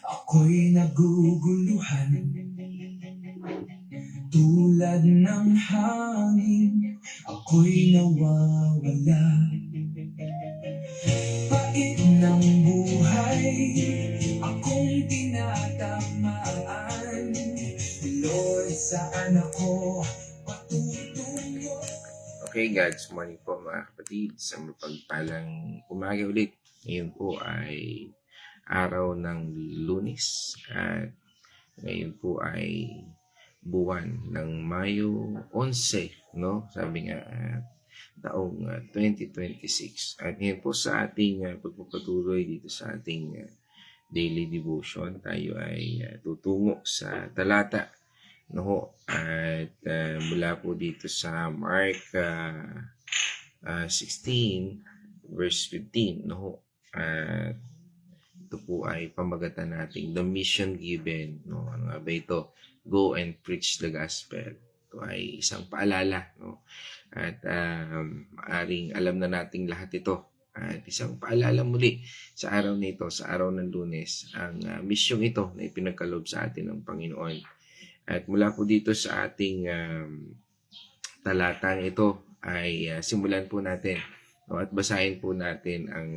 Ako'y naguguluhan tulad ng hangin. Ako'y nawawala. Pait ng buhay akong tinatamaan. Lord, saan ako patutungo? Okay, God's morning po mga kapatid. Sa mapagpalang umaga ulit. Ngayon po ay araw ng Lunes at ngayon po ay buwan ng Mayo 11, no? Sabi nga taong 2026. At ngayon po sa ating pagpapatuloy dito sa ating daily devotion, tayo ay tutungo sa talata, no? At mula po dito sa Mark 16 verse 15, no? At ito po ay pamagatan nating the mission given, no? Ano nga ba ito? Go and preach the gospel. Ito ay isang paalala, no? At maaring alam na nating lahat ito. At isang paalala muli sa araw na ito, sa araw ng Lunes, ang misyong ito na ipinagkaloob sa atin ng Panginoon. At mula po dito sa ating talatang ito ay simulan po natin, no, at basahin po natin ang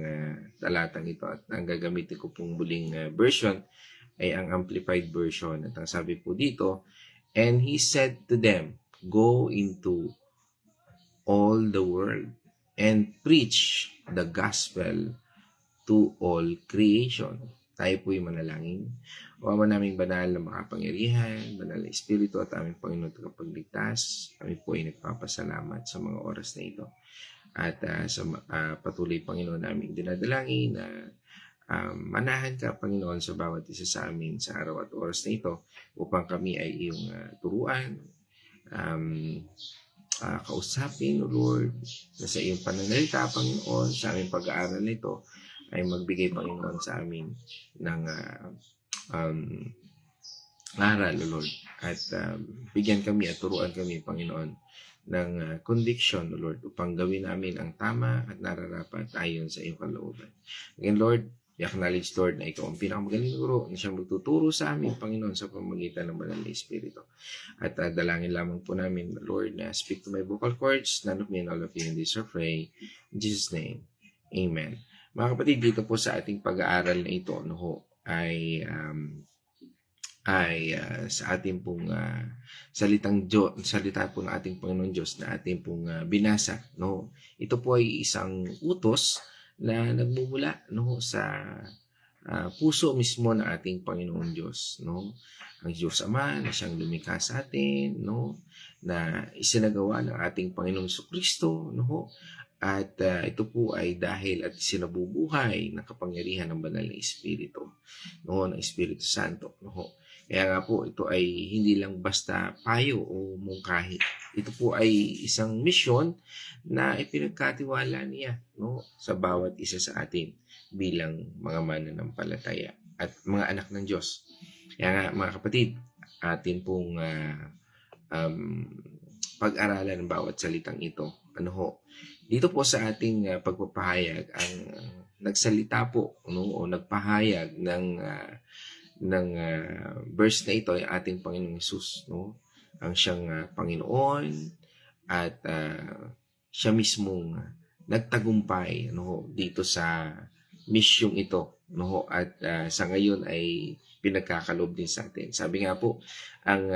talatang ito. At ang gagamitin ko pong muling version ay ang Amplified Version. At ang sabi po dito, "And he said to them, go into all the world and preach the gospel to all creation." Tayo po'y manalangin. O Ama naming banal na makapangyarihan, banal na Espiritu at aming Panginoon tagapagligtas, kami po ay nagpapasalamat sa mga oras na ito. At sa patuloy, Panginoon, naming dinadalangin na manahan ka, Panginoon, sa bawat isa sa amin sa araw at oras na ito upang kami ay iyong turuan, kausapin, O Lord, na sa iyong pananalita, Panginoon, sa aming pag-aaral nito ay magbigay, Panginoon, sa amin ng aral, O Lord, at bigyan kami at turuan kami, Panginoon, ng conviction, O Lord, upang gawin namin ang tama at nararapat ayon sa iyong kalooban. Again, Lord, i-acknowledge, Lord, na ikaw ang pinakamagaling guro na siyang magtuturo sa amin, Panginoon, sa pamamagitan ng banal na Espiritu. At dalangin lamang po namin, Lord, na speak to my vocal cords, none of me and all of you in this I pray. In Jesus' name, Amen. Mga kapatid, dito po sa ating pag-aaral na ito, no, ay sa ating pong salita po ng ating Panginoon Diyos na ating pong binasa, no. Ito po ay isang utos na nagmumula, no, sa puso mismo ng ating Panginoon Diyos, no. Ang Diyos Ama na siyang lumikha sa atin, no, na isinagawa ng ating Panginoong Jesucristo, no. At ito po ay dahil at sinabubuhay ng kapangyarihan ng banal na Espiritu, no, ng Espiritu Santo, no. Kaya nga po, ito ay hindi lang basta payo o mungkahi. Ito po ay isang misyon na ipinagkatiwala niya, no, sa bawat isa sa atin bilang mga mananampalataya at mga anak ng Diyos. Kaya nga, mga kapatid, atin pong pag-aralan ng bawat salitang ito. Ano ho? Dito po sa ating pagpapahayag, ang nagsalita po, no, o nagpahayag ng verse na ito ay ating Panginoong Hesus, no? Ang siyang Panginoon at siya mismong nagtagumpay, no, dito sa misyong ito, no, at sa ngayon ay pinagkakaloob din sa atin. Sabi nga po, ang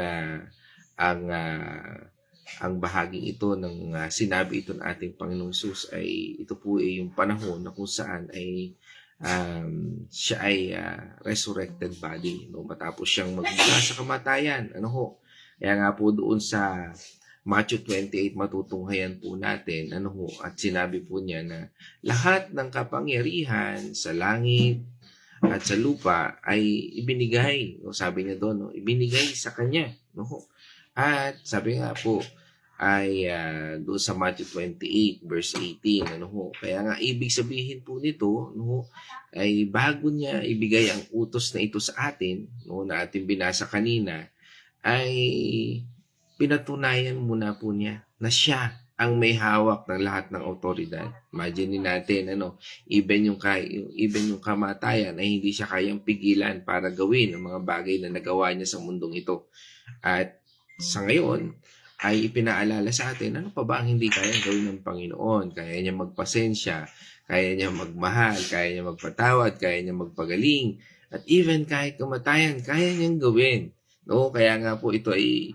bahaging ito ng sinabi ito ng ating Panginoong Hesus ay ito po ay yung panahon na kung saan ay siya ay resurrected body, no, matapos siyang magmula sa kamatayan, ano ho. Kaya nga po doon sa Matthew 28 matutunghayan po natin, ano ho, at sinabi po niya na lahat ng kapangyarihan sa langit at sa lupa ay ibinigay, no, sabi niya doon, no, ibinigay sa kanya, no. At sabi nga po ay doon sa Matthew 28 verse 18, ano ho. Kaya nga ibig sabihin po nito, no, ay bago niya ibigay ang utos na ito sa atin, no, na ating binasa kanina, ay pinatunayan muna po niya na siya ang may hawak ng lahat ng autoridad. Imagine natin, even yung kamatayan ay hindi siya kayang pigilan para gawin ang mga bagay na nagawa niya sa mundong ito. At sa ngayon, ay ipinaalala sa atin, ano pa ba ang hindi kayang gawin ng Panginoon? Kaya niya magpasensya, kaya niya magmahal, kaya niya magpatawad, kaya niya magpagaling, at even kahit kamatayan, kaya niyang gawin. No? Kaya nga po ito ay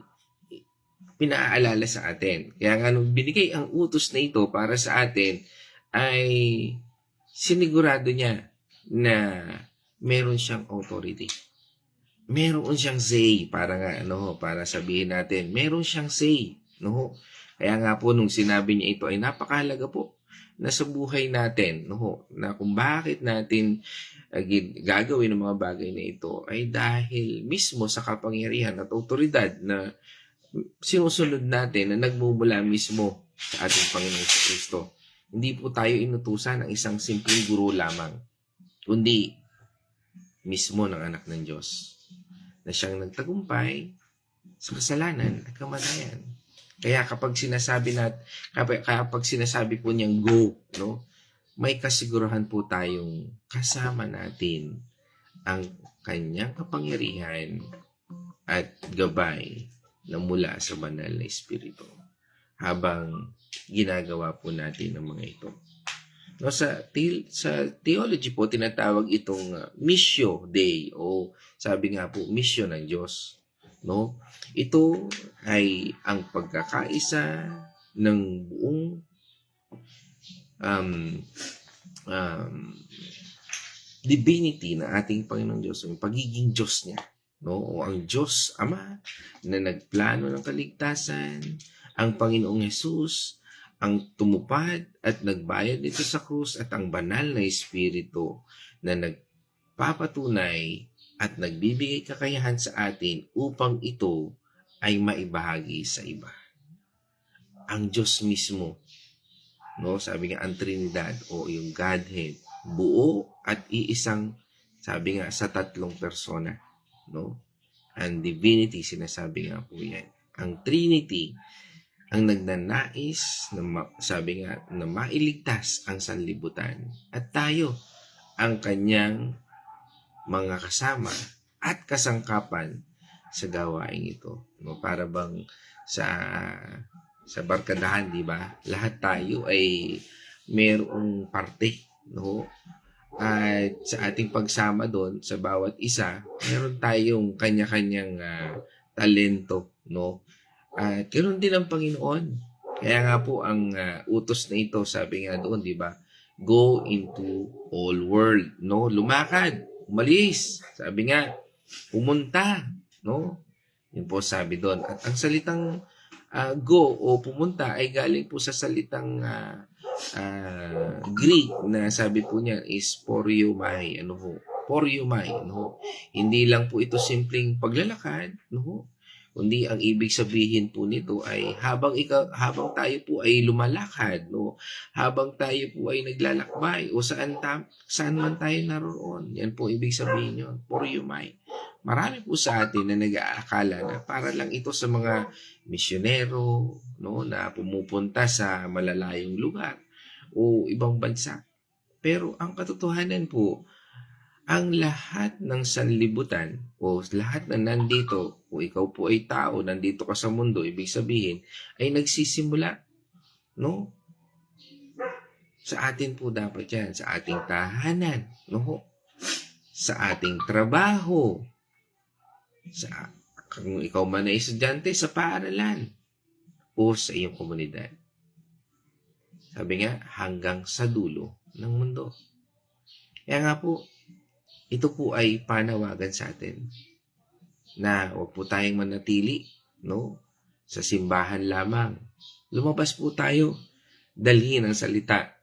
pinaalala sa atin. Kaya nga nung binigay ang utos na ito para sa atin, ay sinigurado niya na meron siyang authority. Meron siyang say para sabihin natin, meron siyang say, no? Kaya nga po nung sinabi niya ito ay napakahalaga po na sa buhay natin, no? Na kung bakit natin gagawin ang mga bagay na ito ay dahil mismo sa kapangyarihan at autoridad na sinusunod natin na nagmumula mismo sa ating Panginoon sa Kristo. Hindi po tayo inutusan ng isang simpleng guro lamang, kundi mismo ng anak ng Diyos na siyang nagtagumpay sa kasalanan at kamatayan. Kaya kapag sinasabi po niyang go, no, may kasigurahan po tayong kasama natin ang kanyang kapangyarihan at gabay na mula sa banal na Espiritu habang ginagawa po natin ang mga ito. No, sa theology po, tinatawag itong Missio Dei o sabi nga po, mission ng Diyos. No? Ito ay ang pagkakaisa ng buong divinity na ating Panginoong Diyos, ang pagiging Diyos niya. No? O ang Diyos Ama na nagplano ng kaligtasan, ang Panginoong Hesus, ang tumupad at nagbayad nito sa krus, at ang banal na Espiritu na nagpapatunay at nagbibigay kakayahan sa atin upang ito ay maibahagi sa iba. Ang Diyos mismo, no? Sabi nga ang Trinidad o yung Godhead, buo at iisang, sabi nga sa tatlong persona. No? Ang divinity, sinasabi nga po yan. Ang Trinity, ang nagnanais sabi nga na mailigtas ang sanlibutan, at tayo ang kanyang mga kasama at kasangkapan sa gawain ito. No, para bang sa barkadahan, di ba? Lahat tayo ay mayroong parte, no? At sa ating pagsama doon, sa bawat isa, meron tayong kanya-kanyang talento, no? At ganoon din ang Panginoon. Kaya nga po ang utos na ito, sabi nga doon, di ba? Go into all world, no? Lumakad, umalis. Sabi nga, pumunta, no? Yun po sabi doon. At ang salitang go o pumunta ay galing po sa salitang Greek na sabi po niya is poriomai, poriomai, Hindi lang po ito simpleng paglalakad, kundi ang ibig sabihin po nito ay habang tayo po ay lumalakad, habang tayo po ay naglalakbay o saan man tayo naroon, yan po ibig sabihin yun, poriomai. Marami po sa atin na nag-aakala na para lang ito sa mga misyonero, na pumupunta sa malalayong lugar o ibang bansa. Pero ang katotohanan po, ang lahat ng sanlibutan o lahat na nandito, o ikaw po ay tao, nandito ka sa mundo, ibig sabihin, ay nagsisimula, Sa atin po dapat yan, sa ating tahanan, sa ating trabaho, kung ikaw man ay estudyante, sa paaralan, o sa iyong komunidad. Sabi nga, hanggang sa dulo ng mundo. Kaya nga po, ito po ay panawagan sa atin na huwag po tayong manatili, sa simbahan lamang. Lumabas po tayo, dalhin ang salita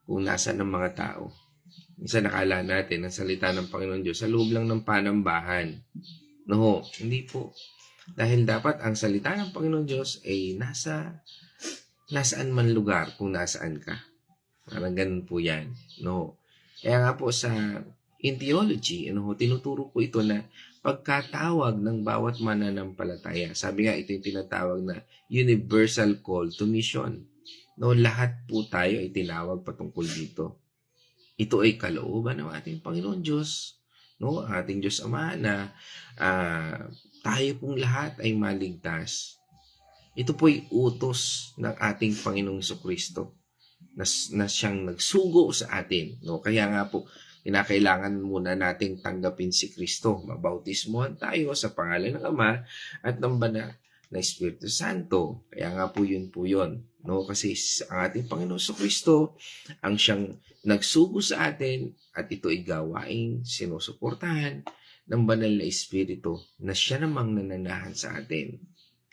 kung nasaan ang mga tao. Minsan nakala natin ang salita ng Panginoon Diyos sa loob lang ng panambahan. No, hindi po. Dahil dapat ang salita ng Panginoon Diyos ay nasaan man lugar kung nasaan ka. Parang ganun po yan. No. Kaya nga po sa In theology, tinuturo po ito na pagkatawag ng bawat mananampalataya. Sabi nga, ito yung tinatawag na universal call to mission. Lahat po tayo ay tinawag patungkol dito. Ito ay kalooban ng ating Panginoon Diyos, ang ating Diyos Ama na tayo pong lahat ay maligtas. Ito po ay utos ng ating Panginoong Jesucristo na siyang nagsugo sa atin. Kaya nga po, kinakailangan muna nating tanggapin si Kristo. Mabautismohan tayo sa pangalan ng Ama at ng Banal na Espiritu Santo. Kaya nga po yun. Kasi ang ating Panginoon Jesucristo ang siyang nagsugo sa atin at ito ay gawaing sinusuportahan ng Banal na Espiritu na siya namang nananahan sa atin.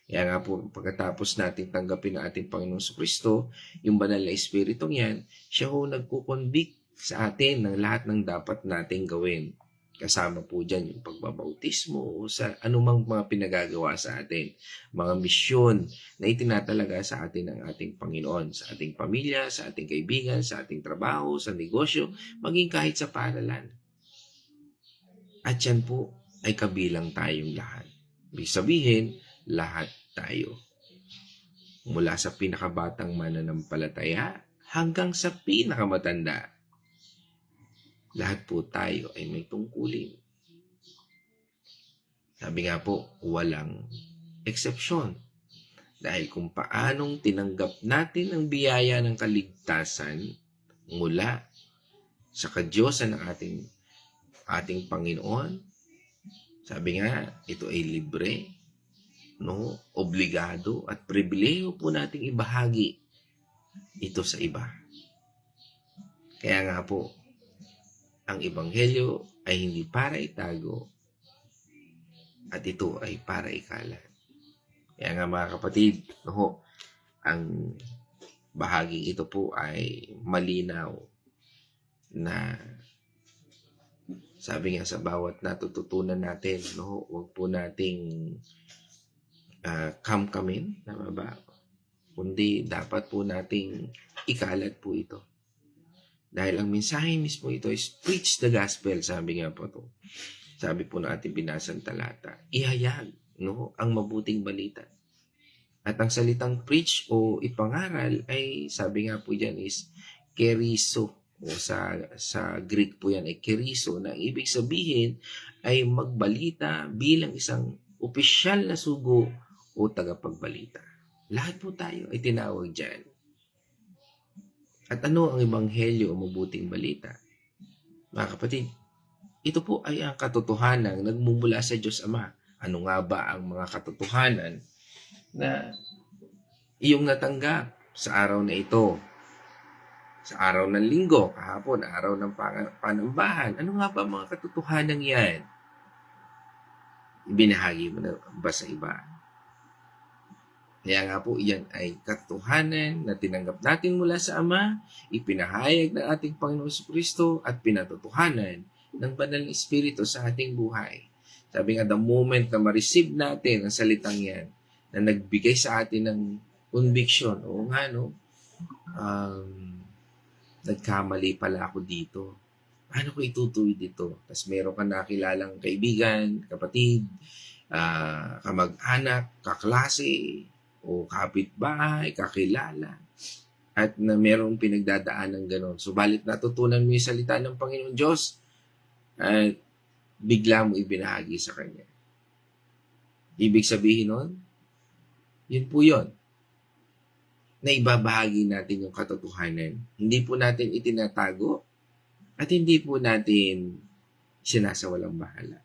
Kaya nga po, pagkatapos natin tanggapin ang ating Panginoon Jesucristo, yung Banal na Espiritu niyan, siya ho nagkukonvict sa atin ng lahat ng dapat nating gawin. Kasama po dyan yung pagbabautismo o sa anumang mga pinagagawa sa atin. Mga misyon na itinatalaga sa atin ng ating Panginoon, sa ating pamilya, sa ating kaibigan, sa ating trabaho, sa negosyo, maging kahit sa paaralan. At yan po ay kabilang tayong lahat. Ibig sabihin, lahat tayo. Mula sa pinakabatang mananampalataya hanggang sa pinakamatanda. Lahat po tayo ay may tungkulin. Sabi nga po, walang eksepsyon. Dahil kung paanong tinanggap natin ang biyaya ng kaligtasan mula sa kadyosan ng ating Panginoon, sabi nga, ito ay libre, obligado at pribilehiyo po nating ibahagi ito sa iba. Kaya nga po, ang Ebanghelyo ay hindi para itago at ito ay para ikalat. Kaya nga mga kapatid, ang bahaging ito po ay malinaw na sabi nga sa bawat natututunan natin, huwag po nating kamkamin, tama ba? Kundi dapat po nating ikalat po ito. Dahil ang mensahe mismo ito is preach the gospel, sabi nga po ito. Sabi po na ating binasang talata, ihayag ang mabuting balita. At ang salitang preach o ipangaral ay, sabi nga po dyan is keriso. O sa Greek po yan ay keriso, na ibig sabihin ay magbalita bilang isang opisyal na sugo o tagapagbalita. Lahat po tayo ay tinawag dyan. At ano ang Ebanghelyo o mabuting balita? Mga kapatid, ito po ay ang katotohanan nagmumula sa Diyos Ama. Ano nga ba ang mga katotohanan na iyong natanggap sa araw na ito? Sa araw ng linggo, kahapon, araw ng panambahan. Ano nga ba ang mga katotohanan yan? Ibinahagi mo na ba sa iba? Kaya nga po, iyan ay katotohanan na tinanggap natin mula sa Ama, ipinahayag ng ating Panginoon Jesucristo at pinatotohanan ng Banal na Espiritu sa ating buhay. Sabi nga, the moment na ma-receive natin ang salitang yan, na nagbigay sa atin ng conviction, o nga, nagkamali pala ako dito. Paano ko itutuwid dito? Tapos meron ka nakilalang kaibigan, kapatid, kamag-anak, kaklase, o kapitbahay, kakilala, at na merong pinagdadaan ng ganon. Subalit natutunan mo yung salita ng Panginoon Diyos at bigla mo ibinahagi sa Kanya. Ibig sabihin nun, yun po yun, na ibabahagi natin yung katotohanan. Hindi po natin itinatago at hindi po natin sinasawalang bahala.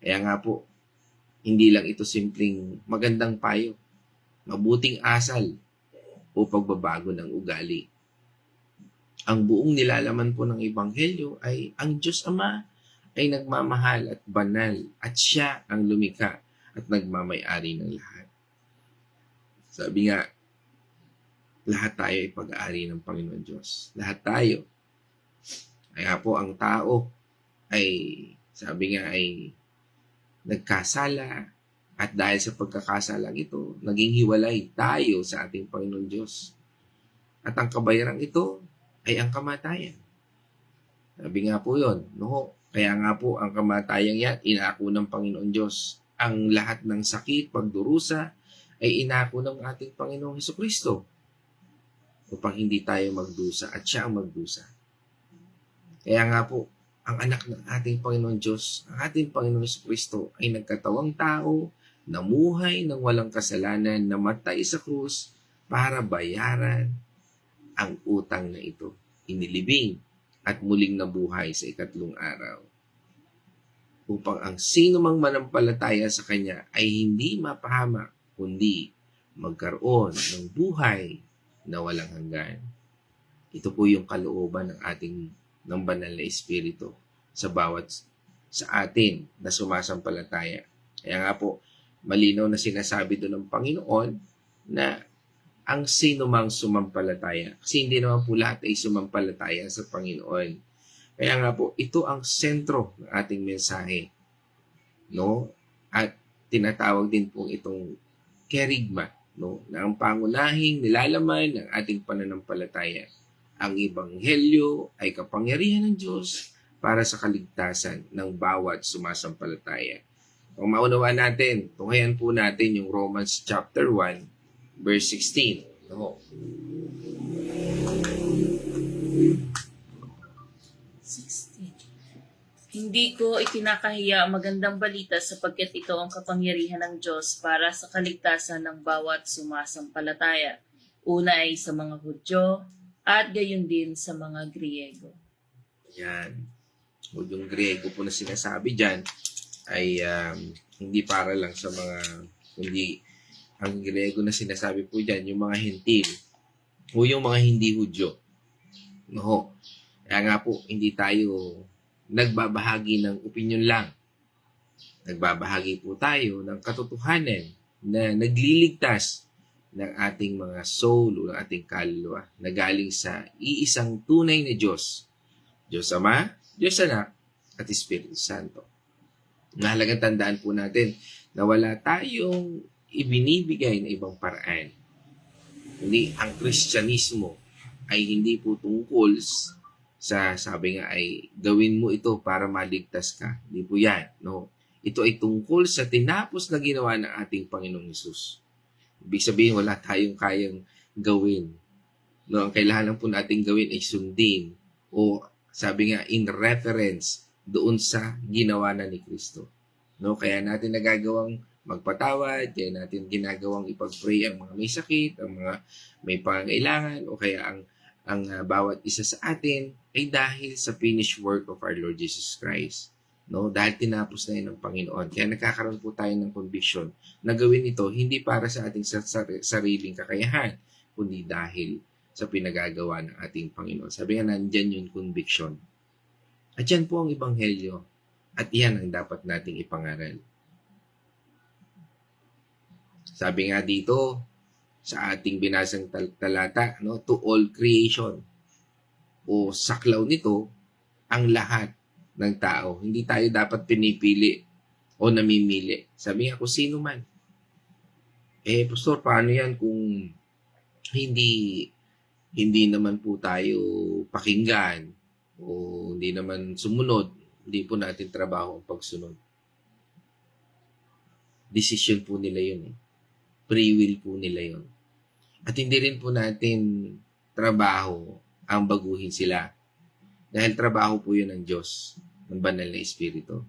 Kaya nga po, hindi lang ito simpleng magandang payo, mabuting asal o pagbabago ng ugali. Ang buong nilalaman po ng Ebanghelyo ay ang Diyos Ama ay nagmamahal at banal at siya ang lumikha at nagmamay-ari ng lahat. Sabi nga, lahat tayo ay pag-aari ng Panginoon Diyos. Lahat tayo. Kaya po ang tao ay, sabi nga ay nagkasala. At dahil sa pagkakasalang ito, naging hiwalay tayo sa ating Panginoon Diyos. At ang kabayarang ito ay ang kamatayan. Sabi nga po yun, Kaya nga po, ang kamatayang yan, inako ng Panginoon Diyos. Ang lahat ng sakit, pagdurusa, ay inako ng ating Panginoong Hesukristo upang hindi tayo magdusa at siya ang magdusa. Kaya nga po, ang anak ng ating Panginoon Diyos, ang ating Panginoong Hesukristo ay nagkatawang tao, namuhay ng walang kasalanan, namatay sa krus para bayaran ang utang na ito. Inilibing at muling nabuhay sa ikatlong araw upang ang sino mang manampalataya sa Kanya ay hindi mapahamak, kundi magkaroon ng buhay na walang hanggan. Ito po yung kalooban ng banal na Espiritu sa atin na sumasampalataya. Kaya nga po, malinaw na sinasabi doon ng Panginoon na ang sino mang sumampalataya. Kasi hindi naman po lahat ay sumampalataya sa Panginoon. Kaya nga po, ito ang sentro ng ating mensahe. No? At tinatawag din po itong kerigma, no? Na ang pangunahing nilalaman ng ating pananampalataya. Ang Ebanghelyo ay kapangyarihan ng Diyos para sa kaligtasan ng bawat sumasampalataya. Kung maunawaan natin, tunghayan po natin yung Romans chapter 1, verse 16. No? 16. Hindi ko ikinakahiya ang magandang balita sapagkat ito ang kapangyarihan ng Diyos para sa kaligtasan ng bawat sumasampalataya. Una ay sa mga Hudyo at gayon din sa mga Griego. Yan. O yung Griego po na sinasabi dyan ay hindi para lang sa mga, hindi ang Griego na sinasabi po dyan, yung mga hentil o yung mga hindi Hudyo. No. Kaya nga po, hindi tayo nagbabahagi ng opinion lang. Nagbabahagi po tayo ng katotohanan na nagliligtas ng ating mga soul o ng ating kaluluwa na galing sa iisang tunay na Diyos. Diyos Ama, Diyos Anak, at Espiritu Santo. Mahalagang tandaan po natin na wala tayong ibinibigay na ibang paraan. Hindi, ang Kristyanismo ay hindi po tungkol sa sabi nga ay gawin mo ito para maligtas ka. Hindi po yan. No? Ito ay tungkol sa tinapos na ginawa ng ating Panginoong Hesus. Ibig sabihin, wala tayong kayang gawin. No? Ang kailangan po natin gawin ay sundin o sabi nga in reference doon sa ginawa na ni Kristo. No? Kaya natin nagagawang magpatawad, kaya natin ginagawang ipag-pray ang mga may sakit, ang mga may pangangailangan, o kaya ang bawat isa sa atin ay dahil sa finished work of our Lord Jesus Christ. No? Dahil tinapos na yun ng Panginoon. Kaya nagkakaroon po tayo ng conviction na gawin ito hindi para sa ating sariling kakayahan, kundi dahil sa pinagagawa ng ating Panginoon. Sabi nga, nandyan yung conviction. At yan po ang Ebanghelyo. At yan ang dapat nating ipangaral. Sabi nga dito, sa ating binasang talata, no, to all creation. O saklaw nito, ang lahat ng tao. Hindi tayo dapat pinipili o namimili. Sabi nga kung sino man. Pastor, paano yan kung hindi naman po tayo pakinggan o hindi naman sumunod, hindi po natin trabaho ang pagsunod. Decision po nila yun. Free will po nila yun. At hindi rin po natin trabaho ang baguhin sila. Dahil trabaho po yun ng Diyos, ng banal na Espiritu.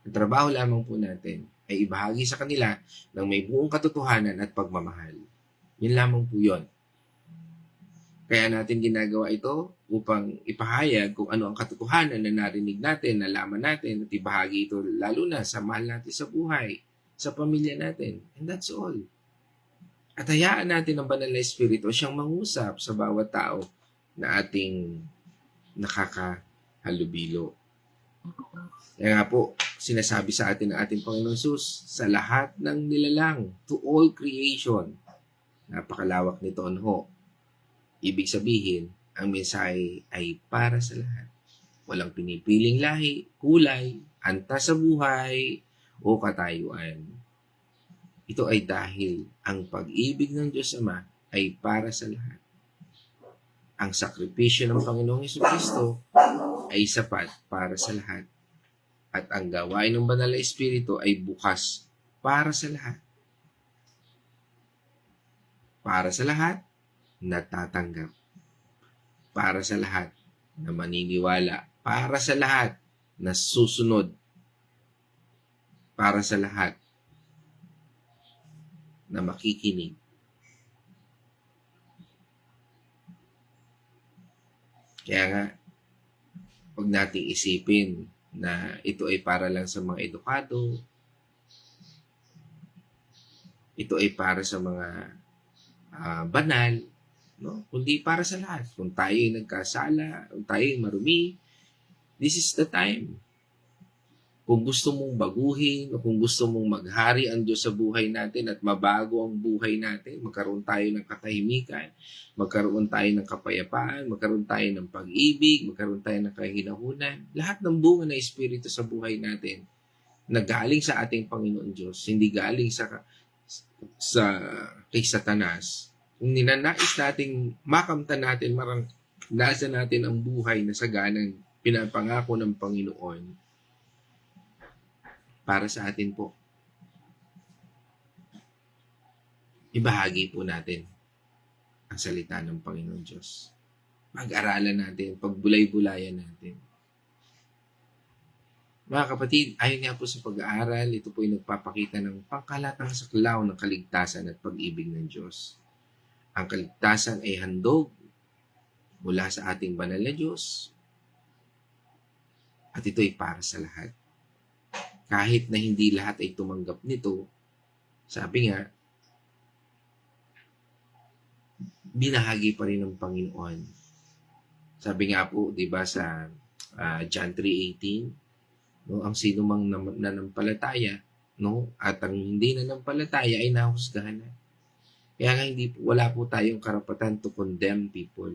Ang trabaho lamang po natin ay ibahagi sa kanila ng may buong katotohanan at pagmamahal. Yun lamang po yun. Kaya natin ginagawa ito upang ipahayag kung ano ang katotohanan na narinig natin, nalaman natin, at ibahagi ito lalo na sa mahal natin sa buhay, sa pamilya natin. And that's all. At hayaan natin ang banal na Espiritu siyang mangusap sa bawat tao na ating nakakahalubilo. Kaya nga po, sinasabi sa atin ng ating Panginoon Jesus, sa lahat ng nilalang, to all creation, napakalawak nito ho. Ibig sabihin, ang mensahe ay para sa lahat. Walang pinipiling lahi, kulay, antas sa buhay, o katayuan. Ito ay dahil ang pag-ibig ng Diyos Ama ay para sa lahat. Ang sakripisyo ng Panginoong Hesukristo ay sapat para sa lahat. At ang gawain ng Banal na Espiritu ay bukas para sa lahat. Para sa lahat na tatanggap. Para sa lahat na maniniwala. Para sa lahat na susunod. Para sa lahat na makikinig. Kaya nga, huwag nating isipin na ito ay para lang sa mga edukado, ito ay para sa mga banal, no? Kundi para sa lahat. Kung tayo ay nagkasala, kung tayo ay marumi, this is the time. Kung gusto mong baguhin o kung gusto mong maghari ang Diyos sa buhay natin at mabago ang buhay natin, magkaroon tayo ng katahimikan, magkaroon tayo ng kapayapaan, magkaroon tayo ng pag-ibig, magkaroon tayo ng kahinahunan, lahat ng bunga ng Espiritu sa buhay natin na galing sa ating Panginoon Diyos, hindi galing sa kay Satanas. Kung ninanais nating makamtan natin, nasa natin ang buhay na saganang pinapangako ng Panginoon para sa atin po. Ibahagi po natin ang salita ng Panginoon Diyos. Pag-aralan natin, pagbulay-bulayan natin. Mga kapatid, ayon nga po sa pag-aaral, ito po ay nagpapakita ng pangkalatang saklaw ng kaligtasan at pag-ibig ng Diyos. Ang kaligtasan ay handog mula sa ating banal na Diyos at ito ay para sa lahat. Kahit na hindi lahat ay tumanggap nito, sabi nga, binahagi pa rin ng Panginoon. Sabi nga po, di ba sa John 3:18, no, ang sino mang nanampalataya, no, at ang hindi nanampalataya ay nahusgahan na. Kaya nga wala po tayong karapatan to condemn people.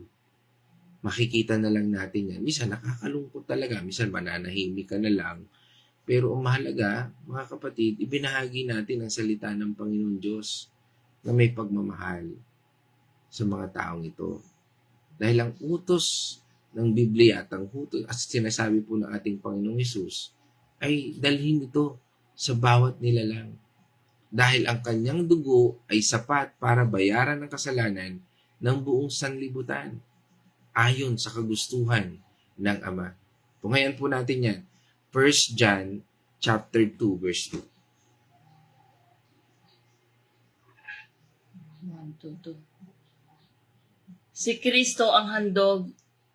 Makikita na lang natin yan. Minsan nakakalungkot talaga, minsan mananahimik ka na lang. Pero ang mahalaga, mga kapatid, ibinahagi natin ang salita ng Panginoon Diyos na may pagmamahal sa mga taong ito. Dahil ang utos ng Biblia at ang utos at sinasabi po ng ating Panginoong Hesus ay dalhin ito sa bawat nilalang. Dahil ang kanyang dugo ay sapat para bayaran ang kasalanan ng buong sanlibutan ayon sa kagustuhan ng Ama. Tungayan po natin yan. 1 John chapter 2 verse 2. 1, 2, 2. Si Kristo ang handog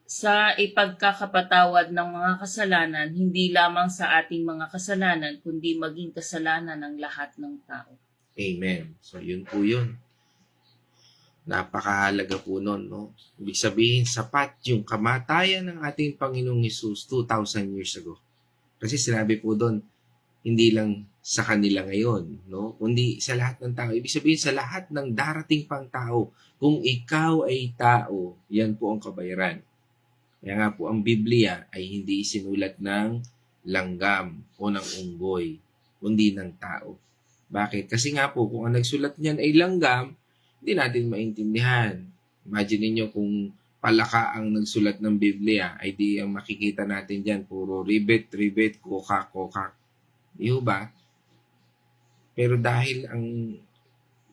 sa ipagkakapatawad ng mga kasalanan, hindi lamang sa ating mga kasalanan, kundi maging kasalanan ng lahat ng tao. Amen. So, yun po yun. Napakahalaga po nun, no? Ibig sabihin, sapat yung kamatayan ng ating Panginoong Hesus 2,000 years ago. Kasi sinabi po doon, hindi lang sa kanila ngayon, no? Kundi sa lahat ng tao. Ibig sabihin, sa lahat ng darating pang tao, kung ikaw ay tao, yan po ang kabayaran. Kaya nga po, ang Biblia ay hindi isinulat ng langgam o ng unggoy, kundi ng tao. Bakit? Kasi nga po, kung ang nagsulat niyan ay langgam, hindi natin maintindihan. Imagine niyo kung palaka ang nagsulat ng Biblia, ay di ang makikita natin dyan, puro ribbit, kokak. Di ba? Pero dahil ang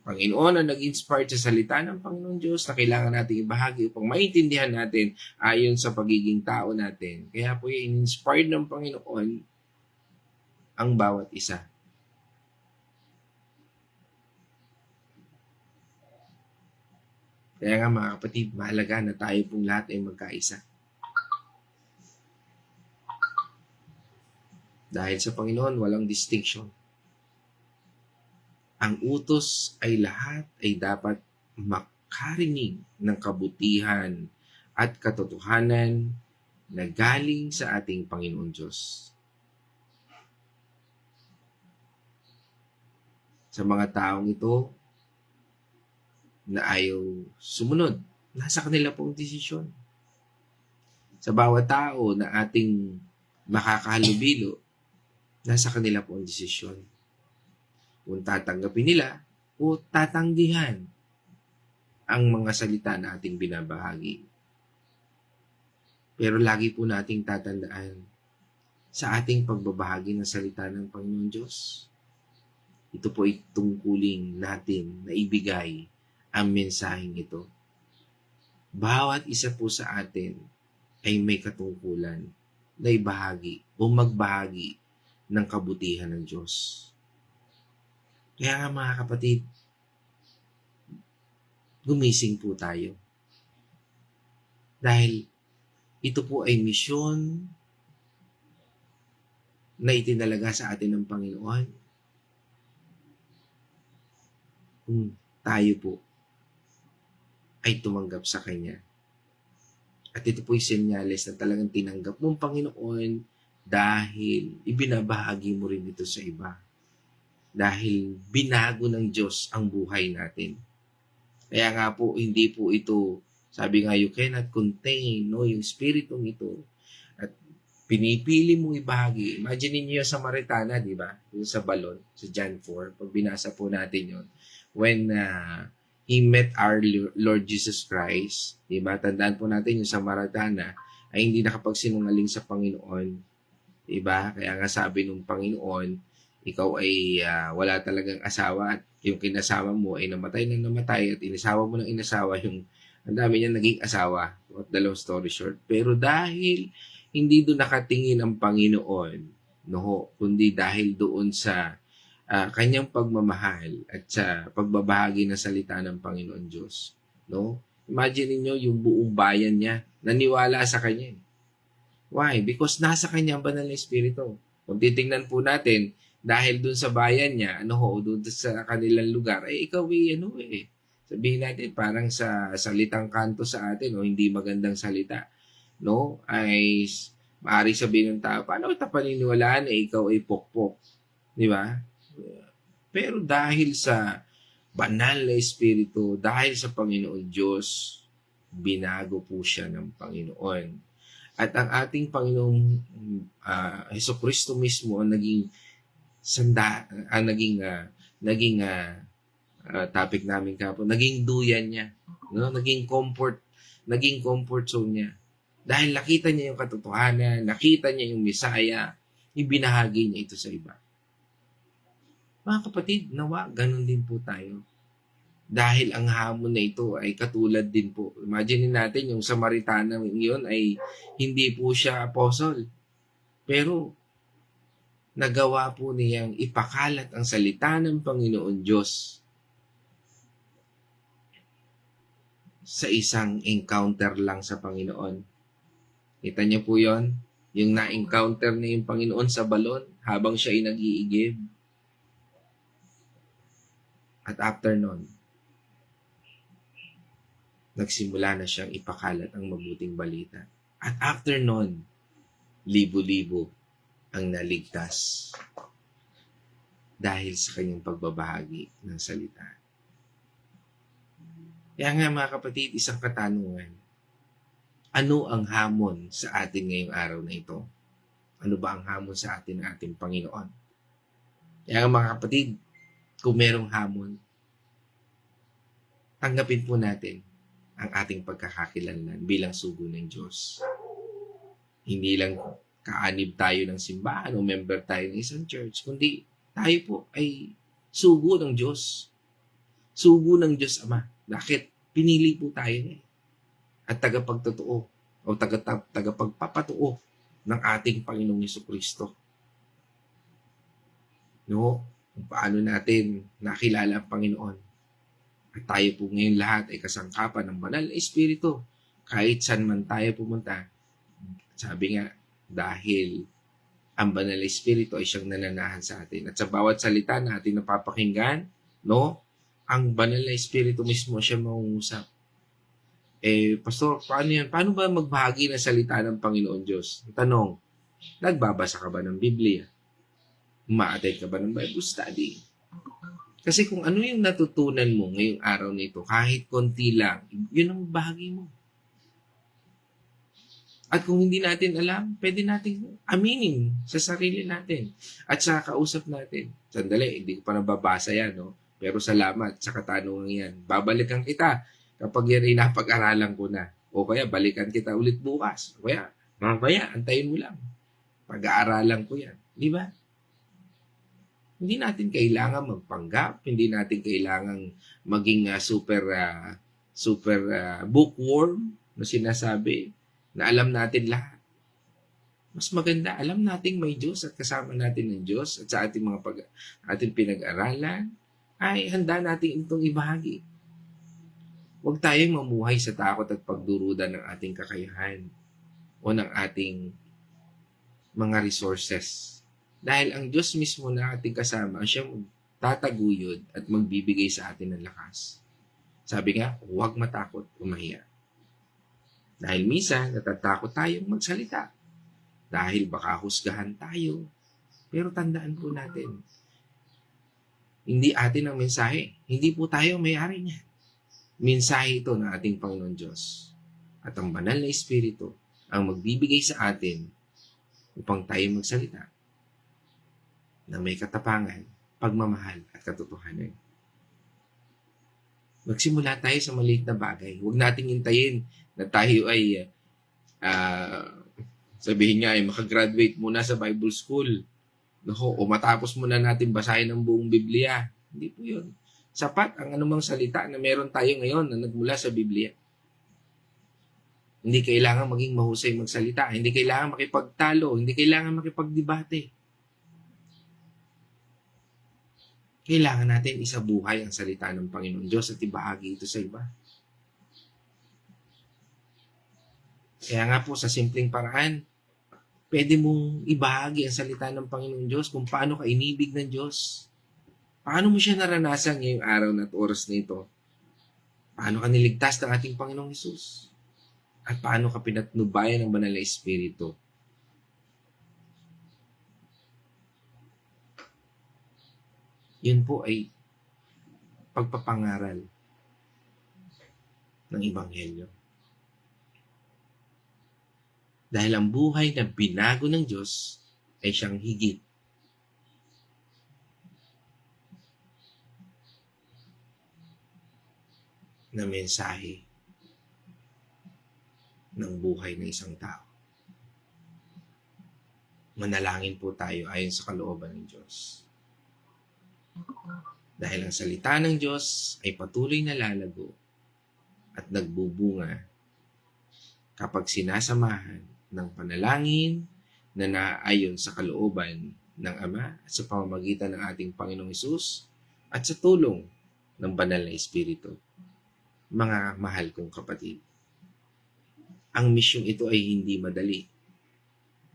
Panginoon ang nag-inspire sa salita ng Panginoon Diyos na kailangan natin ibahagi upang maintindihan natin ayon sa pagiging tao natin. Kaya po in-inspired ng Panginoon ang bawat isa. Kaya nga mga kapatid, mahalaga na tayo pong lahat ay magkaisa. Dahil sa Panginoon, walang distinction. Ang utos ay lahat ay dapat makarinig ng kabutihan at katotohanan na galing sa ating Panginoon Diyos. Sa mga taong ito na ayaw sumunod, nasa kanila pong desisyon. Sa bawat tao na ating makakahalubilo, nasa kanila pong desisyon. Kung tatanggapin nila o tatanggihan ang mga salita na ating binabahagi. Pero lagi po nating tatandaan, sa ating pagbabahagi ng salita ng Panginoon Diyos. Ito po ay tungkuling natin na ibigay ang mensaheng ito. Bawat isa po sa atin ay may katungkulan na ibahagi o magbahagi ng kabutihan ng Diyos. Kaya nga mga kapatid, gumising po tayo. Dahil ito po ay misyon na itinalaga sa atin ng Panginoon. Kung tayo po ay tumanggap sa Kanya. At ito po yung senyales na talagang tinanggap mong Panginoon dahil ibinabahagi mo rin ito sa iba. Dahil binago ng Diyos ang buhay natin. Kaya nga po, hindi po ito, sabi nga, you cannot contain, no, yung spiritong ito. At pinipili mong ibahagi. Imagine niyo yung Samaritana, di ba? Yung sa balon, sa John 4. Pag binasa po natin yon, when He met our Lord Jesus Christ, di ba? Tandaan po natin yung Samaritana ay hindi nakapagsinungaling sa Panginoon. Di ba? Kaya nga sabi ng Panginoon, ikaw ay wala talagang asawa at yung kinasama mo ay namatay at inasawa mo ng inasawa yung ang dami niya naging asawa. What the long story short. Pero dahil hindi doon nakatingin ang Panginoon, no, kundi dahil doon sa kanyang pagmamahal at sa pagbabahagi ng salita ng Panginoon Diyos. No? Imagine niyo yung buong bayan niya naniwala sa kanya. Why? Because nasa kanya ang banal na espiritu. Kung titingnan po natin, dahil doon sa bayan niya, doon sa kanilang lugar, ikaw sabihin natin, parang sa salitang kanto sa atin, hindi magandang salita, no? Ay, maaari sabihin ng tao, paano kita paniniwalaan ikaw ay pokpok? Di ba? Pero dahil sa banal na espiritu, dahil sa Panginoon Diyos, binago po siya ng Panginoon. At ang ating Panginoong Hesukristo mismo ang naging topic namin kapon, naging duyan niya, no? Naging comfort zone niya. Dahil nakita niya yung katotohanan, nakita niya yung Misaya, ibinahagi niya ito sa iba. Mga kapatid, nawa, ganun din po tayo. Dahil ang hamon na ito ay katulad din po. Imagine natin yung Samaritana ngayon ay hindi po siya apostle. Pero nagawa po niyang ipakalat ang salita ng Panginoon Diyos sa isang encounter lang sa Panginoon. Kita niyo po yon, yung na-encounter niya yung Panginoon sa balon habang siya ay nag-iigib. At after nun, nagsimula na siyang ipakalat ang mabuting balita. At after nun, libo-libo ang naligtas dahil sa kanyang pagbabahagi ng salita. Kaya nga mga kapatid, isang katanungan, ano ang hamon sa atin ngayong araw na ito? Ano ba ang hamon sa atin ng ating Panginoon? Kaya nga mga kapatid, kung merong hamon, tanggapin po natin ang ating pagkakakilanlan bilang sugo ng Diyos. Hindi lang kaanib tayo ng simbahan o member tayo ng isang church, kundi tayo po ay sugo ng Diyos. Sugo ng Diyos Ama. Bakit? Pinili po tayo niya. At tagapagtotoo o tagapagpapatuo ng ating Panginoong Hesukristo. No? Kung paano natin nakilala ang Panginoon. At tayo po ngayon lahat ay kasangkapan ng banal na Espiritu. Kahit saan man tayo pumunta. Sabi nga, dahil ang banal na Espiritu ay siyang nananahan sa atin. At sa bawat salita na ating napapakinggan, no, ang banal na Espiritu mismo siya mangungusap. Pastor, paano yan? Paano ba magbahagi ng salita ng Panginoon Diyos? Tanong, nagbabasa ka ba ng Biblia? Ma-attend ka ba ng Bible study? Kasi kung ano yung natutunan mo ngayong araw na ito, kahit konti lang, yun ang bahagi mo. At kung hindi natin alam, pwede natin aminin sa sarili natin at sa kausap natin. Sandali, hindi ko pa nababasa yan, no? Pero salamat sa katanungan yan. Babalikan kita kapag yan ay napag-aralan ko na. O kaya balikan kita ulit bukas. O kaya mamaya, antayin mo lang. Pag-aaralan ko yan. Di ba? Hindi natin kailangan magpanggap, hindi natin kailangan maging super bookworm na sinasabi na alam natin lahat. Mas maganda, alam nating may Diyos at kasama natin ng Diyos at sa ating ating pinag-aralan ay handa natin itong ibahagi. Huwag tayong mamuhay sa takot at pagduruda ng ating kakayahan o ng ating mga resources. Dahil ang Diyos mismo na ating kasama, ang siyang tataguyod at magbibigay sa atin ng lakas. Sabi nga, huwag matakot o mahiya. Dahil minsan, natatakot tayong magsalita. Dahil baka husgahan tayo. Pero tandaan po natin, hindi atin ang mensahe. Hindi po tayo may-ari niya. Mensahe ito ng ating Panginoon Diyos. At ang banal na Espiritu ang magbibigay sa atin upang tayo magsalita na may katapangan, pagmamahal at katotohanan. Magsimula tayo sa maliit na bagay. Huwag nating hintayin na tayo ay sabihin nga ay makagraduate muna sa Bible School. O matapos muna natin basahin ang buong Biblia. Hindi po yun. Sapat ang anumang salita na meron tayo ngayon na nagmula sa Biblia. Hindi kailangan maging mahusay magsalita. Hindi kailangan makipagtalo. Hindi kailangan makipagdebate. Kailangan natin isabuhay ang salita ng Panginoon Diyos at ibahagi ito sa iba. Kaya nga po sa simpleng paraan, pwede mong ibahagi ang salita ng Panginoon Diyos kung paano ka inibig ng Diyos. Paano mo siya naranasan ngayong araw na at oras na ito? Paano ka niligtas ng ating Panginoong Hesus? At paano ka pinatnubayan ng Banal na Espiritu? Yun po ay pagpapangaral ng Ebanghelyo. Dahil ang buhay na binago ng Diyos ay siyang higit na mensahe ng buhay ng isang tao. Manalangin po tayo ayon sa kalooban ng Diyos. Dahil ang salita ng Diyos ay patuloy na lalago at nagbubunga kapag sinasamahan ng panalangin na naayon sa kalooban ng Ama at sa pamamagitan ng ating Panginoong Hesus at sa tulong ng Banal na Espiritu. Mga mahal kong kapatid, ang misyong ito ay hindi madali,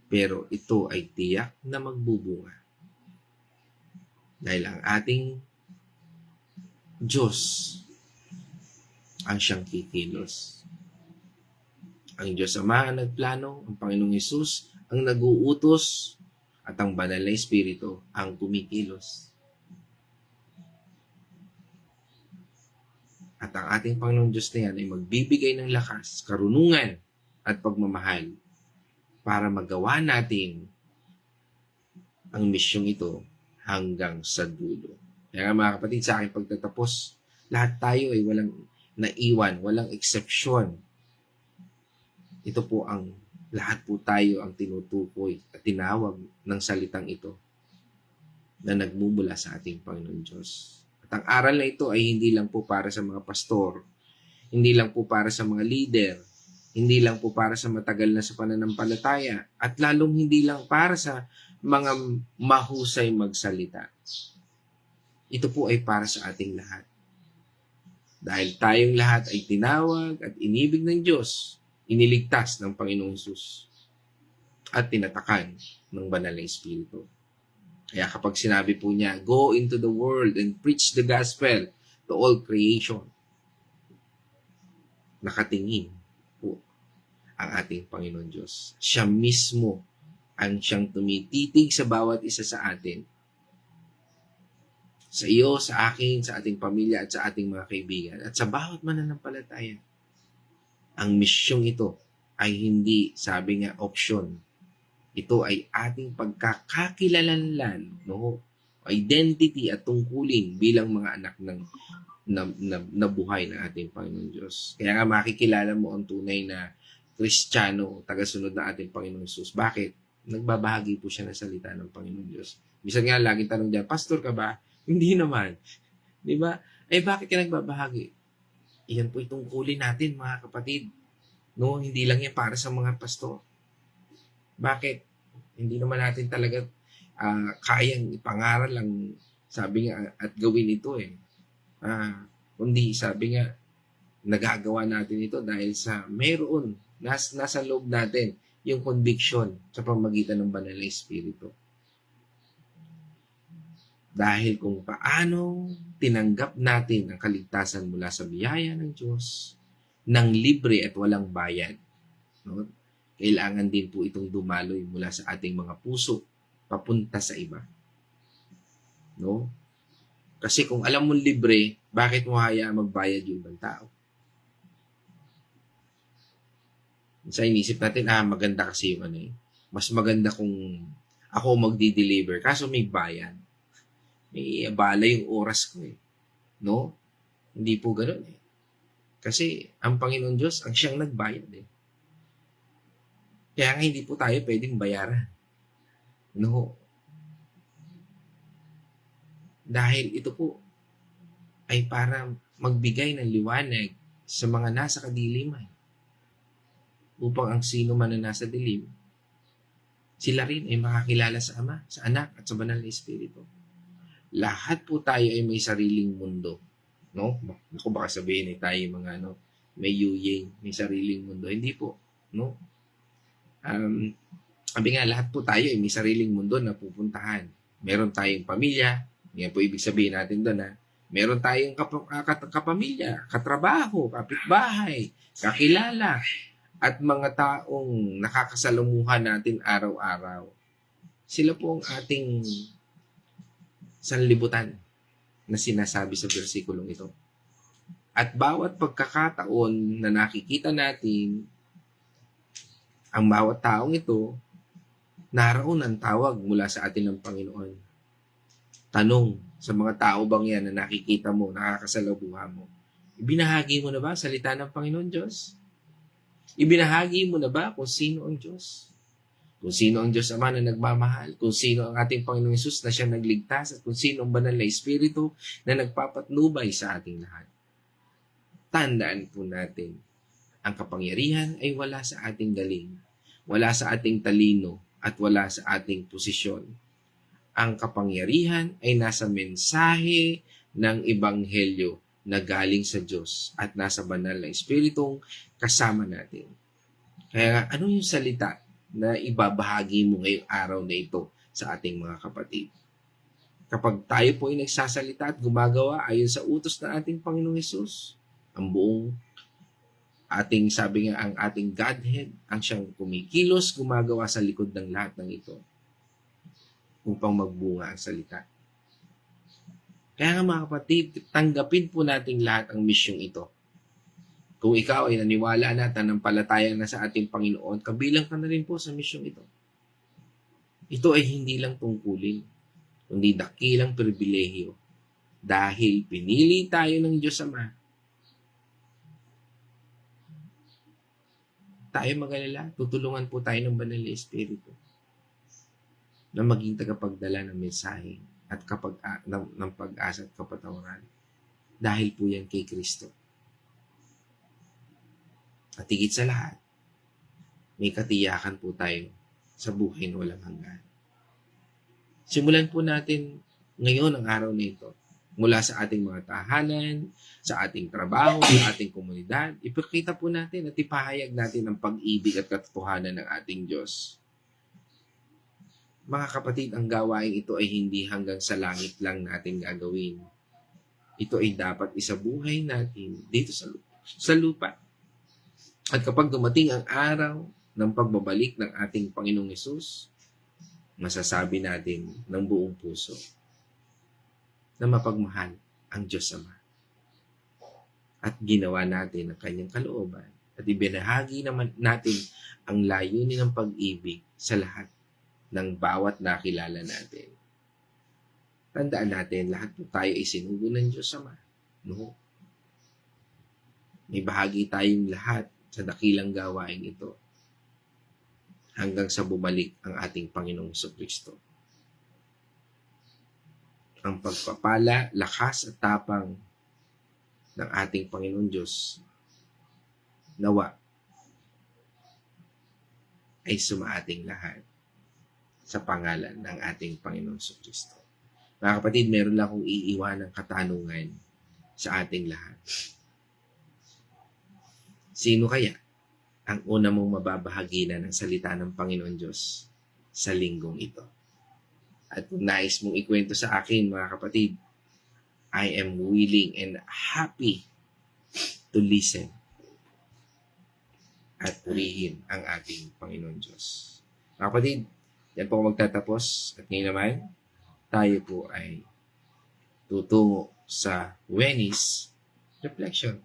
pero ito ay tiyak na magbubunga. Dahil ang ating Diyos ang siyang kikilos. Ang Diyos Ama ang nagplano, ang Panginoong Hesus ang nag-uutos, at ang Banal na Espiritu ang kumikilos. At ang ating Panginoong Diyos na yan ay magbibigay ng lakas, karunungan, at pagmamahal para magawa natin ang misyong ito hanggang sa dulo. Kaya mga kapatid, sa aking pagtatapos, lahat tayo ay walang naiwan, walang eksepsyon. Ito po ang lahat po tayo ang tinutukoy at tinawag ng salitang ito na nagmumula sa ating Panginoon Diyos. At ang aral na ito ay hindi lang po para sa mga pastor, hindi lang po para sa mga leader, hindi lang po para sa matagal na sa pananampalataya, at lalong hindi lang para sa mga mahusay magsalita. Ito po ay para sa ating lahat. Dahil tayong lahat ay tinawag at inibig ng Diyos, iniligtas ng Panginoong Hesus, at tinatakan ng Banal na Espiritu. Kaya kapag sinabi po niya, go into the world and preach the gospel to all creation, nakatingin po ang ating Panginoon Diyos. Siya mismo ang siyang tumititig sa bawat isa sa atin. Sa iyo, sa akin, sa ating pamilya, at sa ating mga kaibigan, at sa bawat mananampalataya. Ang misyong ito ay hindi, sabi nga, option. Ito ay ating pagkakakilanlan, no? Identity at tungkulin bilang mga anak ng na buhay ng ating Panginoon Diyos. Kaya nga makikilala mo ang tunay na Kristiyano, tagasunod ng ating Panginoon Jesus. Bakit? nagbabahagi po siya ng salita ng Panginoon Diyos. Minsan nga, laging tanong dyan, pastor ka ba? Hindi naman. Di ba? Eh, bakit ka nagbabahagi? Iyan po itong tungkulin natin, mga kapatid. No, hindi lang yan para sa mga pastor. Bakit? Hindi naman natin talaga kayang ipangaral lang, sabi nga, at gawin ito eh. Kundi sabi nga, nagagawa natin ito dahil sa meron, nasa loob natin, yung conviction sa pamagitan ng banal na Espiritu. Dahil kung paano tinanggap natin ang kaligtasan mula sa biyaya ng Diyos, ng libre at walang bayad, no? Kailangan din po itong dumaloy mula sa ating mga puso papunta sa iba. No? Kasi kung alam mo libre, bakit mo hayaan magbayad yung ibang tao? Sa inisip natin, maganda kasi yung mas maganda kung ako magdi-deliver. Kaso may bayad. May abala yung oras ko eh. No? Hindi po ganoon eh. Kasi ang Panginoon Diyos, ang siyang nagbayad eh. Kaya nga hindi po tayo pwedeng bayaran. No? Dahil ito po ay para magbigay ng liwanag sa mga nasa kadiliman. Upang ang sino man na nasa dilim, sila rin ay makakilala sa Ama, sa Anak, at sa Banal na Espiritu. Lahat po tayo ay may sariling mundo. No? Ako baka sabihin ay tayo mga may yuying, may sariling mundo. Hindi po. No? Sabi nga, lahat po tayo ay may sariling mundo na pupuntahan. Meron tayong pamilya, yan po ibig sabihin natin doon meron tayong kapamilya, katrabaho, kapitbahay, kakilala, at mga taong nakakasalamuhan natin araw-araw. Sila po ang ating sanlibutan na sinasabi sa bersikulong ito. At bawat pagkakataon na nakikita natin ang bawat taong ito, naroon ang tawag mula sa atin ng Panginoon. Tanong sa mga tao bang yan na nakikita mo, nakakasalamuha mo, ibinahagi mo na ba salita ng Panginoon Diyos? Ibinahagi mo na ba kung sino ang Diyos? Kung sino ang Diyos Ama na nagmamahal? Kung sino ang ating Panginoong Hesus na siya nagligtas? At kung sino ang banal na Espiritu na nagpapatnubay sa ating lahat? Tandaan po natin, ang kapangyarihan ay wala sa ating galing, wala sa ating talino, at wala sa ating posisyon. Ang kapangyarihan ay nasa mensahe ng Ebanghelyo na galing sa Diyos at nasa banal na Espiritong kasama natin. Kaya ano yung salita na ibabahagi mo ngayong araw na ito sa ating mga kapatid? Kapag tayo po ay nagsasalita at gumagawa ayon sa utos ng ating Panginoong Hesus, ang buong ating, sabi nga, ang ating Godhead, ang siyang kumikilos, gumagawa sa likod ng lahat ng ito upang magbunga ang salita. Kaya nga mga kapatid, tanggapin po nating lahat ang misyong ito. Kung ikaw ay naniwala na at nanampalataya na sa ating Panginoon, kabilang ka na rin po sa misyong ito. Ito ay hindi lang tungkulin, kundi dakilang pribilehyo. Dahil pinili tayo ng Diyos Ama, tayo mag-alala, tutulungan po tayo ng Banal na Espiritu na maging tagapagdala ng mensahe at ng pag-asa at kapatawaran. Dahil po yan kay Kristo. At higit sa lahat, may katiyakan po tayo sa buhay na walang hanggan. Simulan po natin ngayon ang araw na ito. Mula sa ating mga tahanan, sa ating trabaho, sa ating komunidad, ipakita po natin at ipahayag natin ang pag-ibig at katotohanan ng ating Diyos. Mga kapatid, ang gawain ito ay hindi hanggang sa langit lang natin gagawin. Ito ay dapat isabuhay natin dito sa lupa. At kapag dumating ang araw ng pagbabalik ng ating Panginoong Hesus, masasabi natin ng buong puso na mapagmahal ang Diyos Ama. At ginawa natin ang kanyang kalooban at ibinahagi naman natin ang layunin ng pag-ibig sa lahat ng bawat nakilala natin. Tandaan natin, lahat po tayo ay sinugo ng Diyos Ama. No? May bahagi tayong lahat sa dakilang gawain ito. hanggang sa bumalik ang ating Panginoong Kristo. Ang pagpapala, lakas at tapang ng ating Panginoon Diyos nawa ay sumaating lahat sa pangalan ng ating Panginoon Kristo. Mga kapatid, meron lang akong iiwan ng katanungan sa ating lahat. Sino kaya ang una mong mababahaginan ng salita ng Panginoon Diyos sa linggong ito? At kung nais mong ikwento sa akin, mga kapatid, I am willing and happy to listen at purihin ang ating Panginoon Diyos. Mga kapatid, yan po magtatapos. At ngayon naman, tayo po ay tutungo sa Venice Reflection.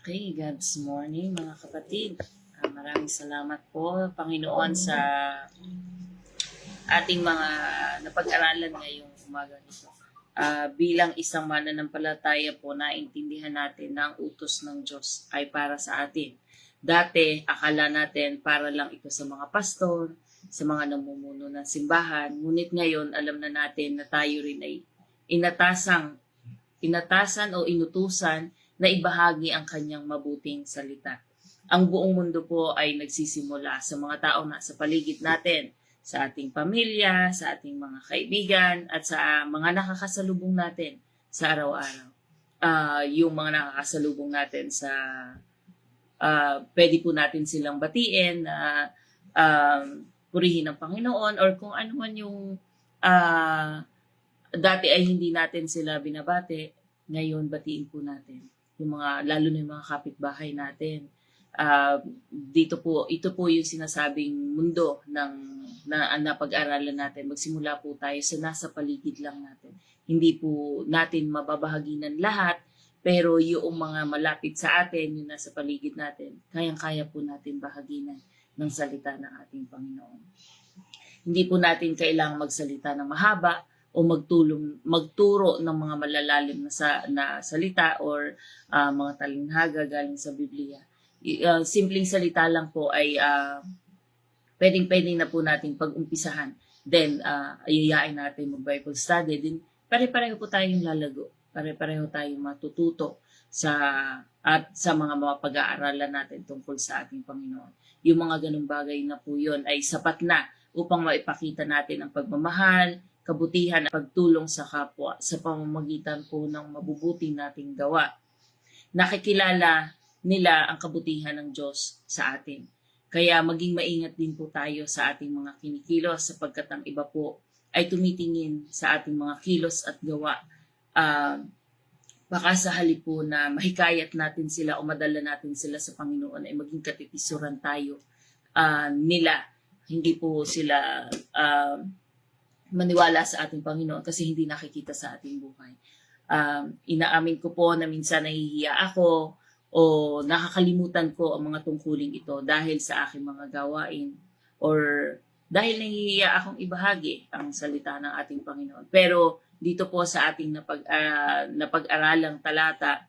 Okay, God's morning mga kapatid. Maraming salamat po, Panginoon, sa ating mga napag-aralan ngayong umaga nito. Bilang isang mananampalataya po, naintindihan natin na ang utos ng Diyos ay para sa atin. Dati, akala natin para lang ito sa mga pastor, sa mga namumuno ng simbahan. Ngunit ngayon, alam na natin na tayo rin ay inatasan o inutusan na ibahagi ang kanyang mabuting salita. Ang buong mundo po ay nagsisimula sa mga tao na sa paligid natin, sa ating pamilya, sa ating mga kaibigan, at sa mga nakakasalubong natin sa araw-araw. Yung mga nakakasalubong natin sa pwede po natin silang batiin na purihin ng Panginoon, or kung ano man yung dati ay hindi natin sila binabati, ngayon batiin po natin. Yung mga, lalo na yung mga kapitbahay natin. Ito po yung sinasabing mundo na napag-aralan natin. Magsimula po tayo sa nasa paligid lang natin. Hindi po natin mababahaginan lahat, pero yung mga malapit sa atin, yung nasa paligid natin, kayang-kaya po natin bahaginan ng salita ng ating Panginoon. Hindi po natin kailangang magsalita ng mahaba o magturo ng mga malalalim na salita or mga talinghaga galing sa Biblia. Simpleng salita lang po ay pwedeng na po nating pag-umpisahan. Then, ayayain natin mag-Bible study. Then, pare-pareho po tayong lalago. Pare-pareho tayong matututo sa mga pag-aaralan natin tungkol sa ating Panginoon. Yung mga ganung bagay na po yun ay sapat na upang maipakita natin ang pagmamahal, kabutihan at pagtulong sa kapwa sa pamamagitan po ng mabubuti nating gawa. Nakikilala nila ang kabutihan ng Diyos sa atin. Kaya maging maingat din po tayo sa ating mga kinikilos sapagkat ang iba po ay tumitingin sa ating mga kilos at gawa. Baka sa halip po na mahikayat natin sila o madala natin sila sa Panginoon ay maging katitisuran tayo nila. Hindi po sila maniwala sa ating Panginoon kasi hindi nakikita sa ating buhay. Inaamin ko po na minsan nahihiya ako o nakakalimutan ko ang mga tungkuling ito dahil sa aking mga gawain or dahil nahihiya akong ibahagi ang salita ng ating Panginoon. Pero dito po sa ating napag-aralang talata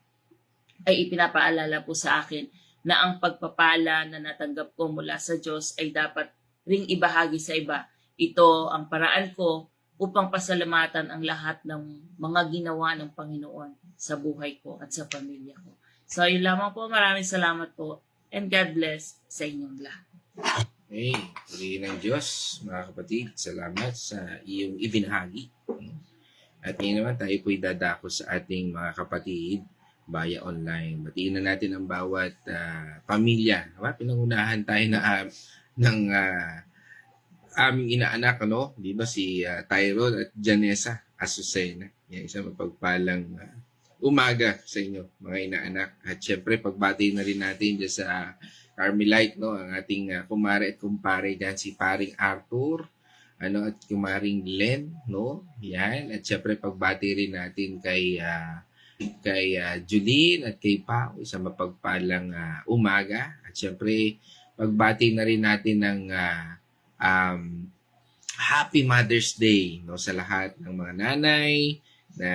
ay ipinapaalala po sa akin na ang pagpapala na natanggap ko mula sa Diyos ay dapat ring ibahagi sa iba. Ito ang paraan ko upang pasalamatan ang lahat ng mga ginawa ng Panginoon sa buhay ko at sa pamilya ko. So, yun lamang po. Maraming salamat po. And God bless sa inyong lahat. Hey, purihin ng Diyos, mga kapatid. Salamat sa iyong ibinahagi. At ngayon naman tayo po'y dadako sa ating mga kapatid via online. Batiin na natin ang bawat pamilya. Pinangunahan tayo ng aming inaanak, di ba, si Tyrone at Janessa Azucena. Yan, isang mapagpalang umaga sa inyo, mga inaanak. At syempre, pagbati na rin natin dyan sa Carmelite, ang ating kumare at kumpare dyan, si paring Arthur, at kumaring Glenn, Yan. At syempre, pagbati rin natin kay Julene at kay Pao, isang mapagpalang umaga. At syempre, pagbati na rin natin ng Happy Mother's Day sa lahat ng mga nanay na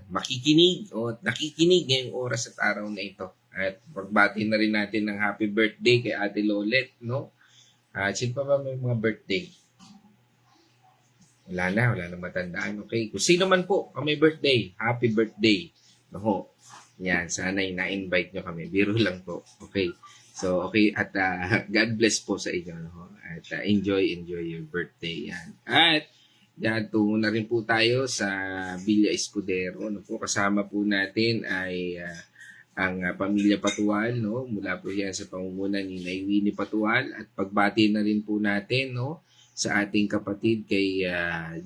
makikinig o nakikinig ngayong oras at araw na ito. At pagbati na rin natin ng happy birthday kay Ate Lolet, no? At sino pa ba may mga birthday? Wala na matandaan. Okay, kung sino man po ang may birthday, happy birthday. No? Yan, sana na-invite nyo kami. Biro lang po. Okay. So, okay. At God bless po sa inyo. No? At enjoy your birthday. Yan. At yan, tungo na rin po tayo sa Villa Escudero. No? Po, kasama po natin ay ang pamilya Patual. No? Mula po yan sa pangunguna ni Winnie Patual. At pagbati na rin po natin, no? Sa ating kapatid kay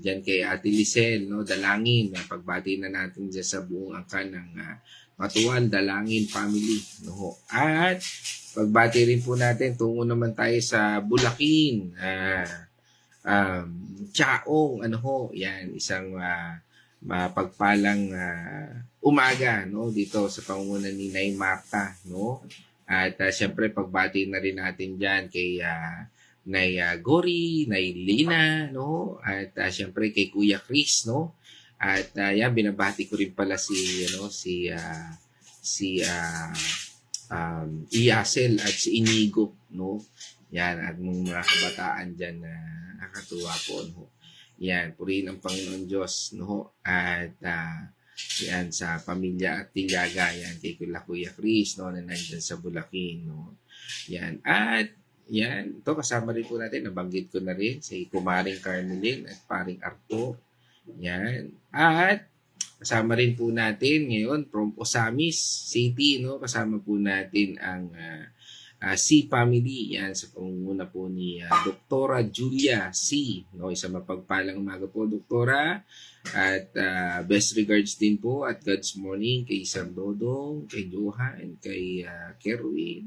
diyan kay Ate Lisel, no, dalangin, pagbati na natin diyan sa buong angkan ng Patual Dalangin family, no. At pagbati rin po natin tungo naman tayo sa Bulakin, Chaong, ano ho, yan isang mapagpalang umaga, no, dito sa pangunguna ni Nay Marta, no. At siyempre pagbati na rin natin diyan kay Nay Gori, Nay Lina, no? At siyempre kay Kuya Chris, no? At yan, binabati ko rin pala si Iyasel at si Inigo, no? Yan, at mga kabataan dyan na nakatuwa po, no? Yan, purihin ang Panginoon Diyos, no? At yan, sa pamilya at Tilyaga, yan, kay Kuya Chris, no? Na nandyan sa Bulakin, no? Yan, at yan, ito kasama rin po natin, nabanggit ko na rin si Kumaring Carmelin at Paring Arthur. Yan. At kasama rin po natin ngayon from Osamis City, no? Kasama po natin ang C family, yan sa pangunguna po ni Doktora Julia C, no? Isang mapagpalang umaga po, Doktora. At best regards din po at God's morning kay Sir Dodong, kay Johan, kay Kerwin,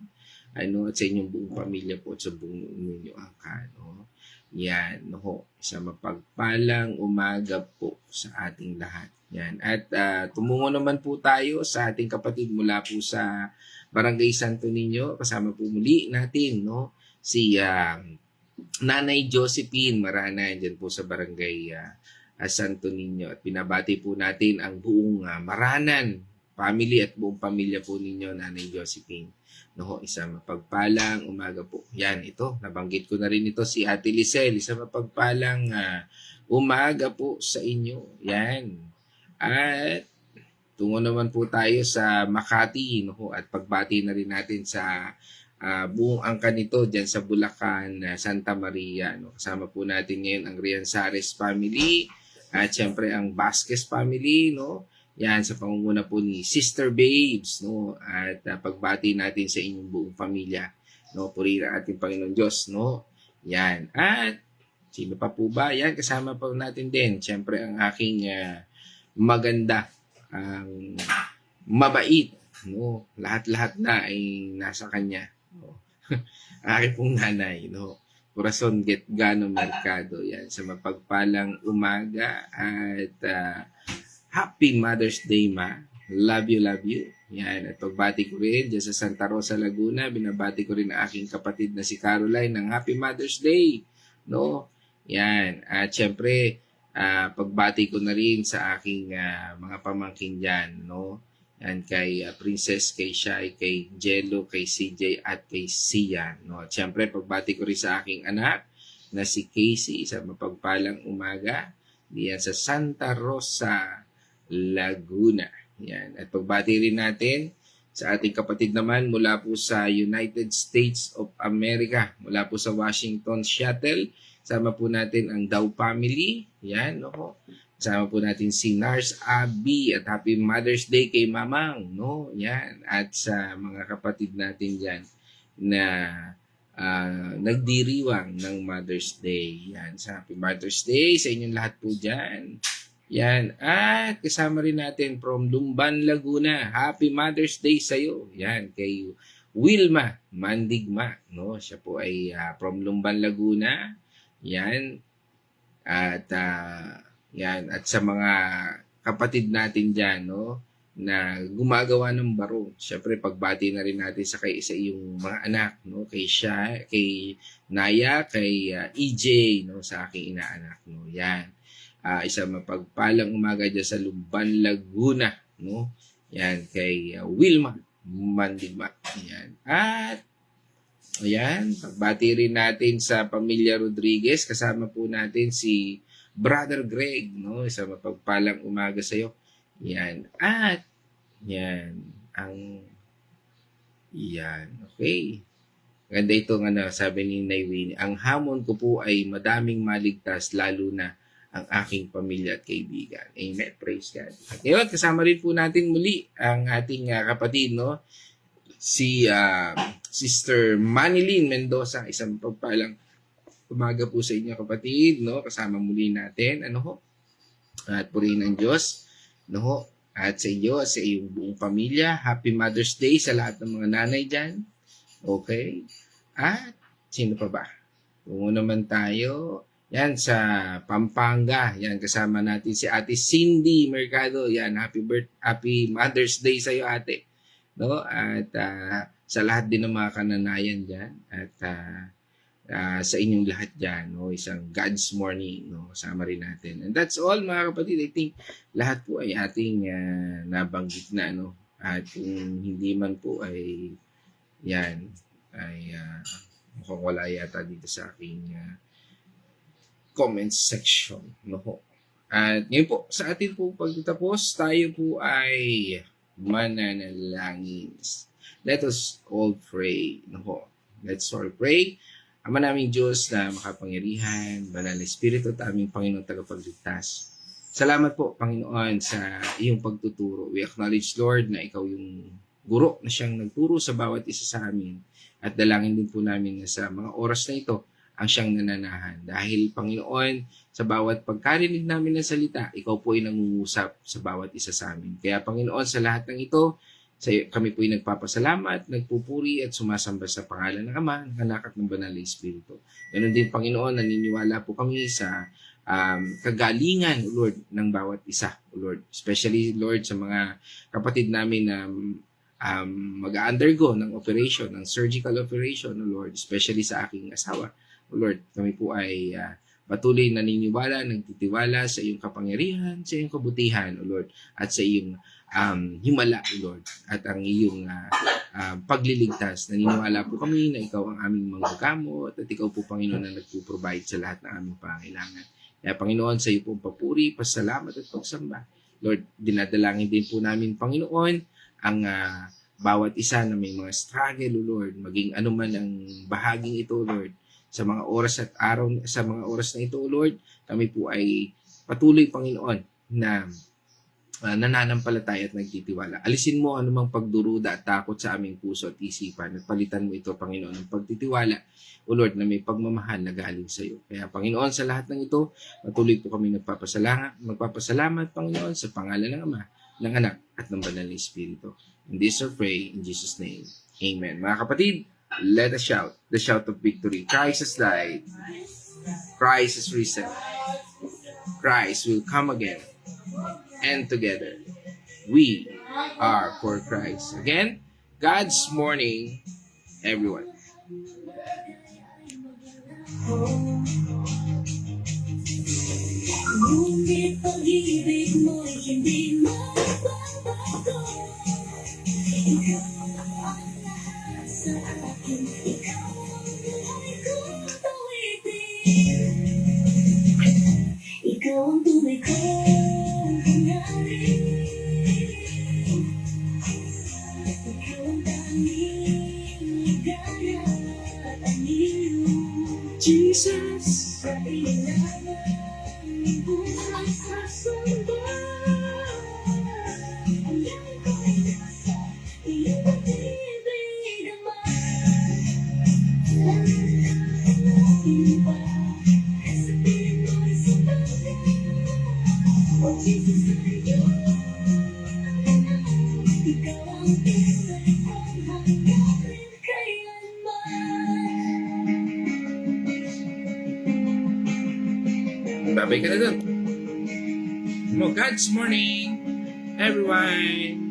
ano, at sa inyong buong pamilya po at sa buong inyong angka, no? Yan, no? Isang mapagpalang umaga po sa ating lahat. Yan. At tumungo naman po tayo sa ating kapatid mula po sa Barangay Santo Niño. Kasama po muli natin, no? Si Nanay Josephine Marana, dyan po sa Barangay Santo Niño. At pinabati po natin ang buong Maranan family at buong pamilya po ninyo, Nanay Josephine. No, isang mapagpalang umaga po. Yan, ito, nabanggit ko na rin ito si Ate Lisel. Isang mapagpalang umaga po sa inyo. Yan. At tungo naman po tayo sa Makati, no, at pagbati na rin natin sa buong angka nito dyan sa Bulacan, Santa Maria. No. Kasama po natin ngayon ang Rianzares family at syempre ang Vasquez family, no. Yan, sa pangunguna po ni Sister Babes, no? At pagbati natin sa inyong buong pamilya, no? Purihin ang ating Panginoon Diyos, no? Yan. At sino pa po ba? Yan, kasama po natin din. Siyempre, ang aking maganda, ang mabait, no? Lahat-lahat na ay nasa kanya, no? Aking pong nanay, no? Corazon Getgano Mercado. Yan, sa mapagpalang umaga at Happy Mother's Day, Ma. Love you. Yan. At pagbati ko rin dyan sa Santa Rosa, Laguna. Binabati ko rin ang aking kapatid na si Caroline ng Happy Mother's Day. No? Yan. At syempre, pagbati ko na rin sa aking mga pamangkin dyan. No? Yan, kay Princess, kay Shai, kay Jello, kay CJ, at kay Sia. No? At syempre, pagbati ko rin sa aking anak na si Casey. Isang mapagpalang umaga. Diyan sa Santa Rosa, Laguna. Yan. At pagbati rin natin sa ating kapatid naman mula po sa United States of America, mula po sa Washington Seattle. Sama po natin ang Dow family. Yan, no? Sama po natin si Nars Abby at Happy Mother's Day kay Mamang, no? Yan. At sa mga kapatid natin diyan na nagdiriwang ng Mother's Day. Yan. Sa Happy Mother's Day sa inyong lahat po diyan. Yan. At kasama rin natin from Lumban, Laguna. Happy Mother's Day sa iyo. Yan. Kay Wilma Mandigma. No? Siya po ay from Lumban, Laguna. Yan. At yan. At sa mga kapatid natin dyan, no? Na gumagawa ng baro. Siyempre, pagbati na rin natin sa iyong mga anak, no? Kay siya, kay Naya, kay EJ, no? Sa aking inaanak, no? Yan. Isang mapagpalang umaga dyan sa Lumban, Laguna, no? Yan, kay Wilma Mandigma. Ayan. At ayan, pagbati rin natin sa pamilya Rodriguez. Kasama po natin si Brother Greg, no? Isang mapagpalang umaga sa iyo. Yan. At yan okay. Ganda ito nga sabi ni Naywin. Ang hamon ko po ay madaming maligtas, lalo na ang aking pamilya at kaibigan. Amen. Praise God. At ngayon, kasama rin po natin muli ang ating kapatid, no? Si Sister Manilyn Mendoza, isang pagpalang umaga po sa inyo kapatid, no? Kasama muli natin, at purihin ng Diyos, no? At sa iyo, sa iyong buong pamilya, Happy Mother's Day sa lahat ng mga nanay dyan. Okay? At sino pa ba? Kung naman tayo, yan sa Pampanga, yan kasama natin si Ate Cindy Mercado, yan, Happy Mother's Day sa iyo, ate. No? At sa lahat din ng mga kananayan dyan at sa inyong lahat dyan, no? Isang God's morning, no? Kasama rin natin. And that's all mga kapatid. I think lahat po ay ating nabanggit na, no? At kung hindi man po ay yan ay mukhang wala yata dito sa aking comment section, no? At ngayon po sa atin po pagtatapos, tayo po ay mananalangin. Let us all pray. No? Let's all pray. Ama naming Diyos na makapangyarihan, banal na Espiritu at aming Panginoon tagapagligtas. Salamat po, Panginoon, sa iyong pagtuturo. We acknowledge, Lord, na ikaw yung guro na siyang nagturo sa bawat isa sa amin. At dalangin din po namin na sa mga oras na ito ang siyang nananahan. Dahil, Panginoon, sa bawat pagkarinig namin ng salita, ikaw po ay nangungusap sa bawat isa sa amin. Kaya, Panginoon, sa lahat ng ito, kami po ay nagpapasalamat, nagpupuri at sumasamba sa pangalan ng Ama, ng Anak at ng Banal na Espiritu. Ganon din, Panginoon, naniniwala po kami sa kagalingan, Lord, ng bawat isa, Lord. Especially, Lord, sa mga kapatid namin na mag-undergo ng operation, ng surgical operation, Lord, especially sa aking asawa. Lord, kami po ay patuloy naniniwala, nagtitiwala sa iyong kapangyarihan, sa iyong kabutihan, Lord, at sa iyong himala, Lord, at ang iyong pagliligtas. Naniniwala po kami na ikaw ang aming manggagamot at ikaw po, Panginoon, na nagpo-provide sa lahat ng aming pangailangan. Kaya, Panginoon, sa iyo pong papuri, pasalamat at pagsamba. Lord, dinadalangin din po namin, Panginoon, ang bawat isa na may mga struggle, Lord, maging anuman ang bahaging ito, Lord, sa mga oras at araw, sa mga oras na ito, Lord, kami po ay patuloy, Panginoon, na nananampalataya at nagtitiwala. Alisin mo anumang pagduruda at takot sa aming puso at isipan at palitan mo ito, Panginoon, ng pagtitiwala, O Lord, na may pagmamahal na galing sa iyo. Kaya, Panginoon, sa lahat ng ito, patuloy po kami magpapasalamat, Panginoon, sa pangalan ng Ama, ng Anak, at ng Banal na Espiritu. In this we pray, in Jesus' name. Amen. Mga kapatid, let us shout, the shout of victory. Christ has died. Christ is risen. Christ will come again. And together, we are for Christ. Again, God's morning, everyone. Ngunit pag-ibig mo'y hindi magbabago. Ikaw ang lahat sa akin. Ikaw ang buhay kong tawitin. Ikaw ang tunay kong hangarin. Ikaw ang tanging ligaya at anino. Jesus, sa ilalim ng buhay sa samba. Alam ko'y nasa iyong pag-ibig, Ama. Natin pa sa piling mo'y sumanda. O Jesus, sa'yo ikaw ang tunay kong hangarin kailanman. Babay ka na doon. God's morning, everyone.